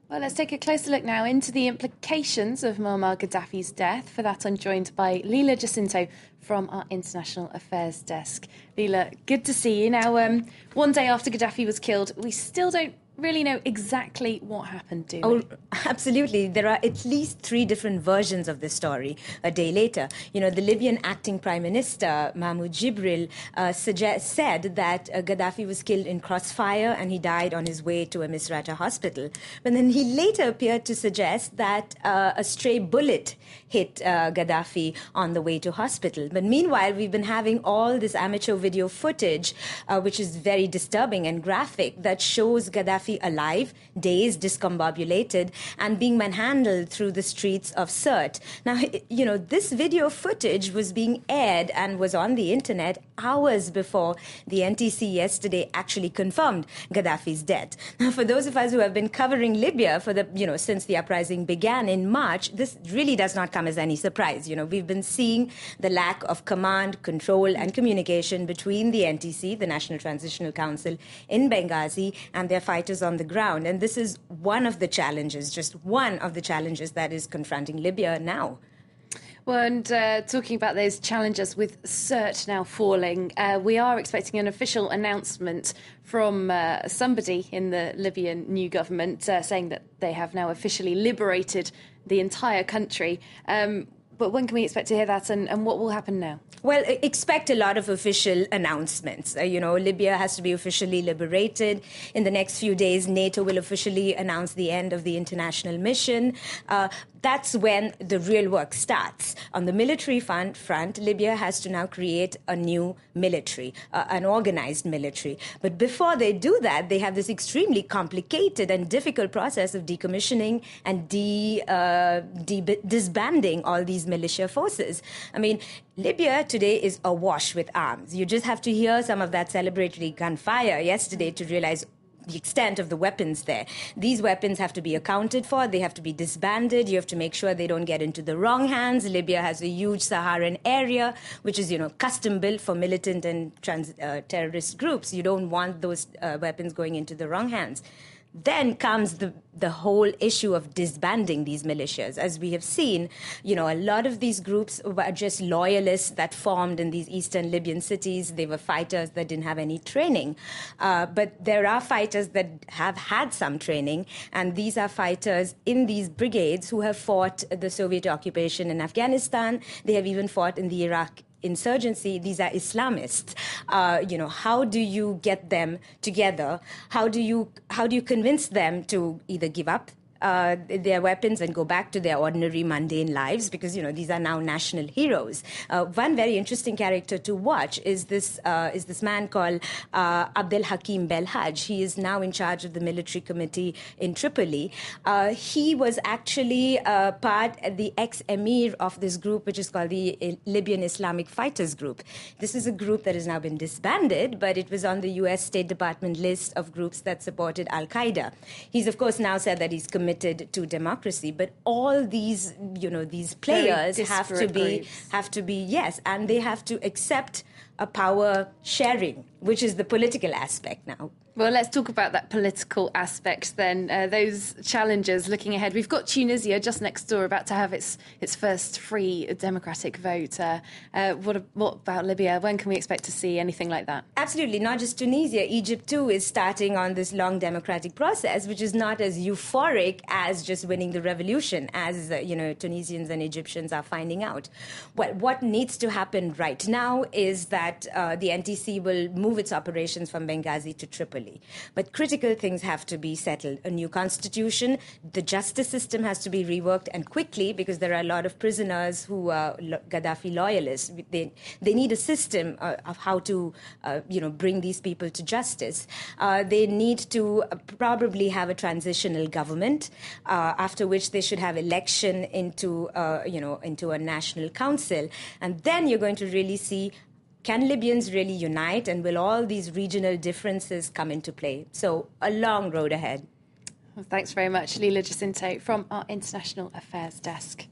Well, let's take a closer look now into the implications of Muammar Gaddafi's death. For that, I'm joined by Leila Jacinto from our International Affairs Desk. Leila, good to see you. Now, one day after Gaddafi was killed, we still don't really know exactly what happened, do we? Oh, absolutely. There are at least 3 different versions of this story a day later. You know, the Libyan acting prime minister, Mahmoud Jibril, said that Gaddafi was killed in crossfire and he died on his way to a Misrata hospital. But then he later appeared to suggest that a stray bullet hit Gaddafi on the way to hospital. But meanwhile, we've been having all this amateur video footage, which is very disturbing and graphic, that shows Gaddafi alive, dazed, discombobulated, and being manhandled through the streets of Sirte. Now, you know, this video footage was being aired and was on the internet hours before the NTC yesterday actually confirmed Gaddafi's death. Now, for those of us who have been covering Libya for since the uprising began in March, this really does not come as any surprise. You know, we've been seeing the lack of command, control, and communication between the NTC, the National Transitional Council, in Benghazi, and their fighters on the ground. And this is one of the challenges, just one of the challenges that is confronting Libya now. Well, and talking about those challenges with Sirte now falling, we are expecting an official announcement from somebody in the Libyan new government saying that they have now officially liberated the entire country. But when can we expect to hear that, and what will happen now? Well, expect a lot of official announcements. Libya has to be officially liberated. In the next few days, NATO will officially announce the end of the international mission. That's when the real work starts. On the military front, Libya has to now create a new military, an organized military. But before they do that, they have this extremely complicated and difficult process of decommissioning and disbanding all these militia forces. I mean, Libya today is awash with arms. You just have to hear some of that celebratory gunfire yesterday to realize the extent of the weapons there. These weapons have to be accounted for. They have to be disbanded. You have to make sure they don't get into the wrong hands. Libya has a huge Saharan area, which is, custom built for militant and terrorist groups. You don't want those weapons going into the wrong hands. Then comes the whole issue of disbanding these militias. As we have seen, a lot of these groups were just loyalists that formed in these eastern Libyan cities. They were fighters that didn't have any training. But there are fighters that have had some training, and these are fighters in these brigades who have fought the Soviet occupation in Afghanistan. They have even fought in the Iraq insurgency. These are Islamists. How do you get them together? How do you convince them to either give up their weapons and go back to their ordinary mundane lives, because these are now national heroes. One very interesting character to watch is this man called Abdel Hakim Belhaj. He is now in charge of the military committee in Tripoli. He was actually the ex-emir of this group, which is called the Libyan Islamic Fighters Group. This is a group that has now been disbanded, but it was on the U.S. State Department list of groups that supported Al-Qaeda. He's, of course, now said that he's committed to democracy, but all these players have to be yes, and they have to accept a power sharing, which is the political aspect now. Well, let's talk about that political aspect then. Those challenges looking ahead. We've got Tunisia just next door, about to have its first free democratic vote. What about Libya? When can we expect to see anything like that? Absolutely. Not just Tunisia. Egypt, too, is starting on this long democratic process, which is not as euphoric as just winning the revolution, as Tunisians and Egyptians are finding out. Well, what needs to happen right now is that the NTC will move its operations from Benghazi to Tripoli. But critical things have to be settled. A new constitution, the justice system has to be reworked, and quickly, because there are a lot of prisoners who are Gaddafi loyalists. They need a system of how to bring these people to justice. They need to probably have a transitional government, after which they should have election into a national council. And then you're going to really see, can Libyans really unite, and will all these regional differences come into play? So a long road ahead. Well, thanks very much, Leila Jacinto from our International Affairs Desk.